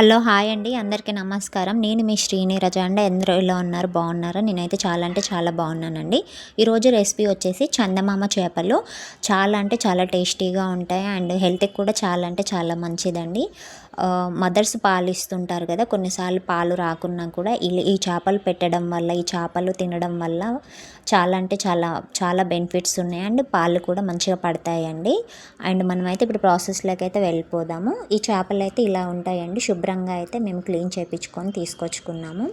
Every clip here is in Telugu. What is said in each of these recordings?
హలో హాయ్ అండి అందరికీ నమస్కారం. నేను మీ శ్రీనిరజ అండి. అందరూ ఎలా ఉన్నారు? బాగున్నారా? నేనైతే చాలా అంటే చాలా బాగున్నానండి. ఈరోజు రెసిపీ వచ్చేసి చందమామ చేపలు. చాలా అంటే చాలా టేస్టీగా ఉంటాయి అండ్ హెల్త్కి కూడా చాలా అంటే చాలా మంచిదండి. మదర్స్ పాలు ఇస్తుంటారు కదా, కొన్నిసార్లు పాలు రాకున్నా కూడా ఈ చేపలు పెట్టడం వల్ల, ఈ చేపలు తినడం వల్ల చాలా అంటే చాలా చాలా బెనిఫిట్స్ ఉన్నాయి అండ్ పాలు కూడా మంచిగా పడతాయండి. అండ్ మనమైతే ఇప్పుడు ప్రాసెస్లోకి అయితే వెళ్ళిపోదాము. ఈ చేపలు అయితే ఇలా ఉంటాయండి. శుభ్రంగా అయితే మేము క్లీన్ చేయించుకొని తీసుకొచ్చుకున్నాము.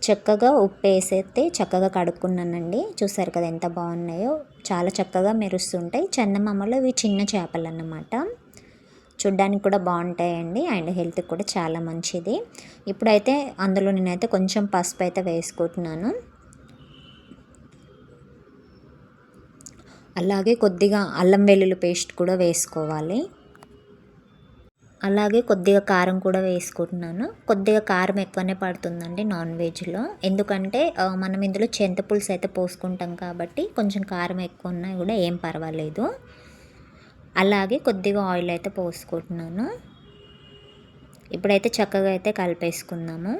చక్కగా ఉప్పు వేసైతే చక్కగా కడుక్కున్నానండి. చూసారు కదా ఎంత బాగున్నాయో, చాలా చక్కగా మెరుస్తుంటాయి. చందమామలో ఇవి చిన్న చేపలు అన్నమాట. చూడ్డానికి కూడా బాగుంటాయండి అండ్ హెల్త్కి కూడా చాలా మంచిది. ఇప్పుడైతే అందులో నేనైతే కొంచెం పసుపు అయితే వేసుకుంటున్నాను. అలాగే కొద్దిగా అల్లం వెల్లుల్లి పేస్ట్ కూడా వేసుకోవాలి. అలాగే కొద్దిగా కారం కూడా వేసుకుంటున్నాను. కొద్దిగా కారం ఎక్కువనే పడుతుందండి నాన్ వెజ్లో, ఎందుకంటే మనం ఇందులో చింతపులుసు అయితే పోసుకుంటాం కాబట్టి కొంచెం కారం ఎక్కువ ఉన్నా కూడా ఏం పర్వాలేదు. అలాగే కొద్దిగా ఆయిల్ అయితే పోసుకుంటున్నాను. ఇప్పుడైతే చక్కగా అయితే కలిపేసుకుందాము.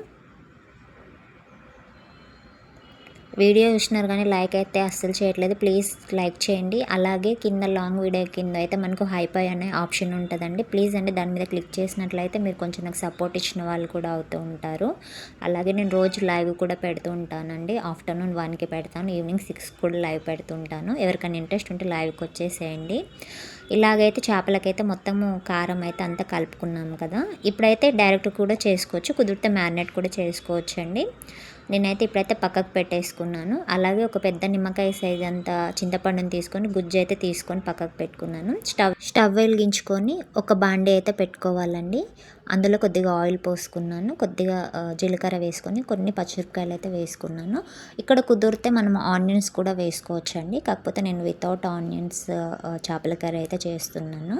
వీడియో చూసినారు కానీ లైక్ అయితే అస్సలు చేయట్లేదు. ప్లీజ్ లైక్ చేయండి. అలాగే కింద లాంగ్ వీడియో కింద అయితే మనకు హైపై అనే ఆప్షన్ ఉంటుందండి. ప్లీజ్ అండి దాని మీద క్లిక్ చేసినట్లయితే మీరు కొంచెం నాకు సపోర్ట్ ఇచ్చిన వాళ్ళు కూడా అవుతూ ఉంటారు. అలాగే నేను రోజు లైవ్ కూడా పెడుతూ ఉంటానండి. ఆఫ్టర్నూన్ 1కి పెడతాను, ఈవినింగ్ 6 కూడా లైవ్ పెడుతుంటాను. ఎవరికైనా ఇంట్రెస్ట్ ఉంటే లైవ్కి వచ్చేసేయండి. ఇలాగైతే చేపలకైతే మొత్తము కారం అయితే అంతా కలుపుకున్నాము కదా. ఇప్పుడైతే డైరెక్ట్ కూడా చేసుకోవచ్చు, కుదిరితే మ్యారినేట్ కూడా చేసుకోవచ్చు అండి. నేనైతే ఇప్పుడైతే పక్కకు పెట్టేసుకున్నాను. అలాగే ఒక పెద్ద నిమ్మకాయ సైజ్ అంత చింతపండుని తీసుకొని గుజ్జు అయితే తీసుకొని పక్కకు పెట్టుకున్నాను. స్టవ్ వెలిగించుకొని ఒక బాండీ అయితే పెట్టుకోవాలండి. అందులో కొద్దిగా ఆయిల్ పోసుకున్నాను, కొద్దిగా జీలకర్ర వేసుకొని కొన్ని పచ్చిమిరపకాయలు అయితే వేసుకున్నాను. ఇక్కడ కుదిరితే మనం ఆనియన్స్ కూడా వేసుకోవచ్చు అండి. కాకపోతే నేను వితౌట్ ఆనియన్స్ చేపల కర్రీ అయితే చేస్తున్నాను,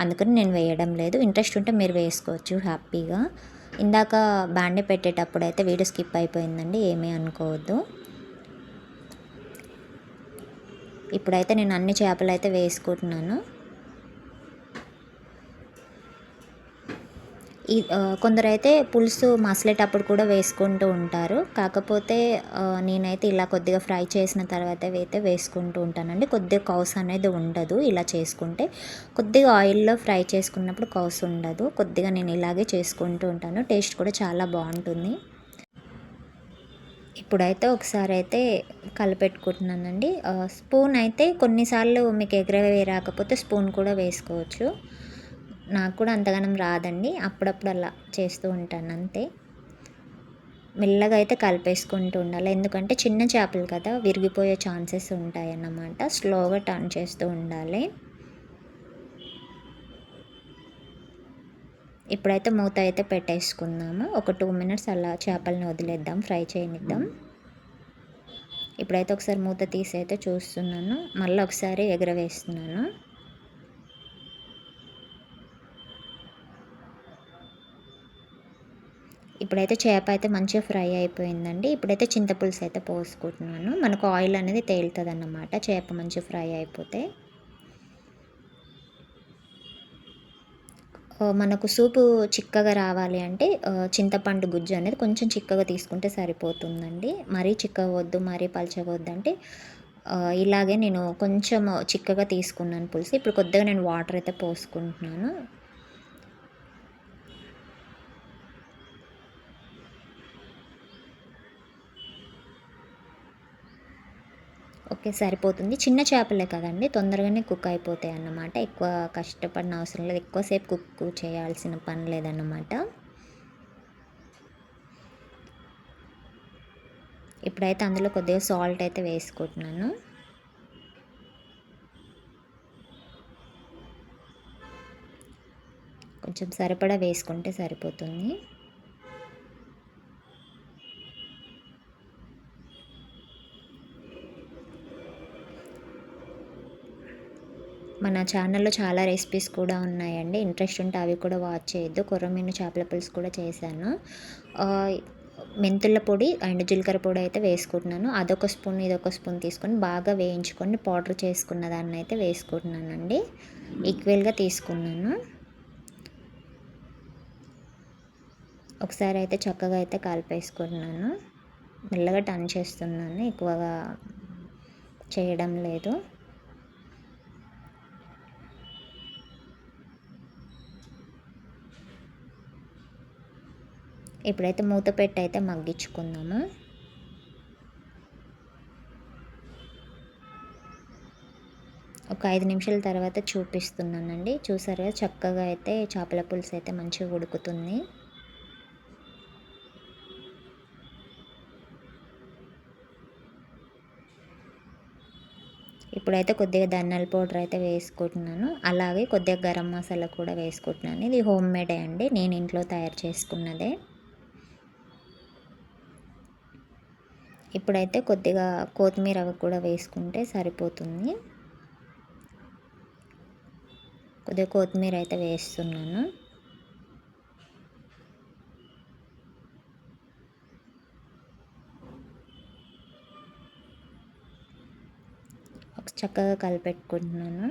అందుకని నేను వేయడం లేదు. ఇంట్రెస్ట్ ఉంటే మీరు వేసుకోవచ్చు హ్యాపీగా. ఇందాక బాండీ పెట్టేటప్పుడు అయితే వీడియో స్కిప్ అయిపోయిందండి, ఏమీ అనుకోవద్దు. ఇప్పుడైతే నేను అన్ని చేపలు అయితే వేసుకుంటున్నాను. కొందరైతే పులుసు మసలేటప్పుడు కూడా వేసుకుంటూ ఉంటారు. కాకపోతే నేనైతే ఇలా కొద్దిగా ఫ్రై చేసిన తర్వాత అయితే వేసుకుంటూ ఉంటానండి. కొద్దిగా కౌసు అనేది ఉండదు ఇలా చేసుకుంటే. కొద్దిగా ఆయిల్లో ఫ్రై చేసుకున్నప్పుడు కౌసు ఉండదు. కొద్దిగా నేను ఇలాగే చేసుకుంటూ ఉంటాను. టేస్ట్ కూడా చాలా బాగుంటుంది. ఇప్పుడైతే ఒకసారి అయితే కలిపెట్టుకుంటున్నానండి. స్పూన్ అయితే కొన్నిసార్లు మీకు ఎగరవే రాకపోతే స్పూన్ కూడా వేసుకోవచ్చు. నాకు కూడా అంతగానం రాదండి, అప్పుడప్పుడు అలా చేస్తూ ఉంటాను అంతే. మెల్లగా అయితే కలిపేసుకుంటూ ఉండాలి, ఎందుకంటే చిన్న చేపలు కదా విరిగిపోయే ఛాన్సెస్ ఉంటాయన్నమాట. స్లోగా టర్న్ చేస్తూ ఉండాలి. ఇప్పుడైతే మూత అయితే పెట్టేసుకుందాము. ఒక 2 మినిట్స్ అలా చేపలని వదిలేద్దాం, ఫ్రై చేయనిద్దాం. ఇప్పుడైతే ఒకసారి మూత తీసి అయితే చూస్తున్నాను, మళ్ళీ ఒకసారి ఎగరవేస్తున్నాను. ఇప్పుడైతే చేప అయితే మంచిగా ఫ్రై అయిపోయిందండి. ఇప్పుడైతే చింతపులుసు అయితే పోసుకుంటున్నాను. మనకు ఆయిల్ అనేది తేలుతుంది అన్నమాట చేప మంచిగా ఫ్రై అయిపోతే. మనకు సూపు చిక్కగా రావాలి అంటే చింతపండు గుజ్జు అనేది కొంచెం చిక్కగా తీసుకుంటే సరిపోతుందండి. మరీ చిక్కగా వద్దు, మరీ పలచగా వద్దు అంటే ఇలాగే నేను కొంచెం చిక్కగా తీసుకున్నాను పులుసు. ఇప్పుడు కొద్దిగా నేను వాటర్ అయితే పోసుకుంటున్నాను. ఓకే, సరిపోతుంది. చిన్న చేపలే కదండి, తొందరగానే కుక్ అయిపోతాయి అన్నమాట. ఎక్కువ కష్టపడిన అవసరం లేదు, ఎక్కువసేపు కుక్ చేయాల్సిన పని లేదన్నమాట. ఇప్పుడైతే అందులో కొద్దిగా సాల్ట్ అయితే వేసుకుంటున్నాను. కొంచెం సరిపడా వేసుకుంటే సరిపోతుంది. మన ఛానల్లో చాలా రెసిపీస్ కూడా ఉన్నాయండి, ఇంట్రెస్ట్ ఉంటే అవి కూడా వాచ్ చేయొద్దు. కొర్రమీను చేపల పులుసు కూడా చేశాను. మెంతుల పొడి అండ్ జీలకర్ర పొడి అయితే వేసుకుంటున్నాను. అదొక స్పూన్ ఇదొక స్పూన్ తీసుకొని బాగా వేయించుకొని పౌడర్ చేసుకున్న దాన్ని అయితే వేసుకుంటున్నానండి. ఈక్వల్గా తీసుకున్నాను. ఒకసారి అయితే చక్కగా అయితే కలిపేసుకున్నాను. మెల్లగా టర్న్ చేస్తున్నాను, ఎక్కువగా చేయడం లేదు. ఇప్పుడైతే మూత పెట్టి అయితే మగ్గించుకుందాము. ఒక 5 నిమిషాల తర్వాత చూపిస్తున్నానండి. చూసారు కదా, చక్కగా అయితే చేపల పులుసు అయితే మంచిగా ఉడుకుతుంది. ఇప్పుడైతే కొద్దిగా ధనియాల పౌడర్ అయితే వేసుకుంటున్నాను. అలాగే కొద్దిగా గరం మసాలా కూడా వేసుకుంటున్నాను. ఇది హోమ్ మేడే అండి, నేను ఇంట్లో తయారు చేసుకున్నదే. ఇప్పుడైతే కొద్దిగా కొత్తిమీర కూడా వేసుకుంటే సరిపోతుంది. కొద్దిగా కొత్తిమీర అయితే వేస్తున్నాను. చక్కగా కలిపెట్టుకుంటున్నాను.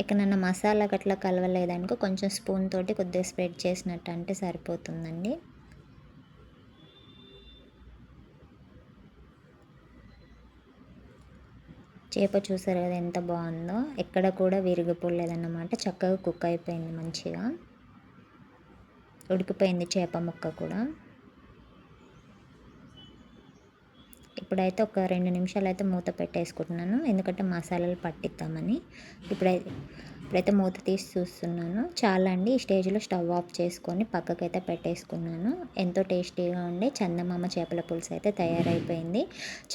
ఎక్కడన్నా మసాలా గట్లా కలవలేదనుకో కొంచెం స్పూన్ తోటి కొద్దిగా స్ప్రెడ్ చేసినట్టు అంటే సరిపోతుందండి. చేప చూసారు కదా ఎంత బాగుందో, ఎక్కడ కూడా విరిగిపోలేదన్నమాట. చక్కగా కుక్ అయిపోయింది, మంచిగా ఉడికిపోయింది చేప ముక్క కూడా. ఇప్పుడైతే ఒక 2 నిమిషాలు అయితే మూత పెట్టేసుకుంటున్నాను, ఎందుకంటే మసాలాలు పట్టిద్దామని. ఇప్పుడైతే మూత తీసి చూస్తున్నాను. చాలా అండి, ఈ స్టేజ్లో స్టవ్ ఆఫ్ చేసుకొని పక్కకైతే పెట్టేసుకున్నాను. ఎంతో టేస్టీగా ఉండే చందమామ చేపల పులుసు అయితే తయారైపోయింది.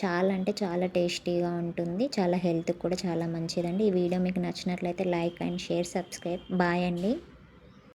చాలా అంటే చాలా టేస్టీగా ఉంటుంది, చాలా హెల్త్కి కూడా చాలా మంచిదండి. ఈ వీడియో మీకు నచ్చినట్లయితే like and share, subscribe. Bye అండి.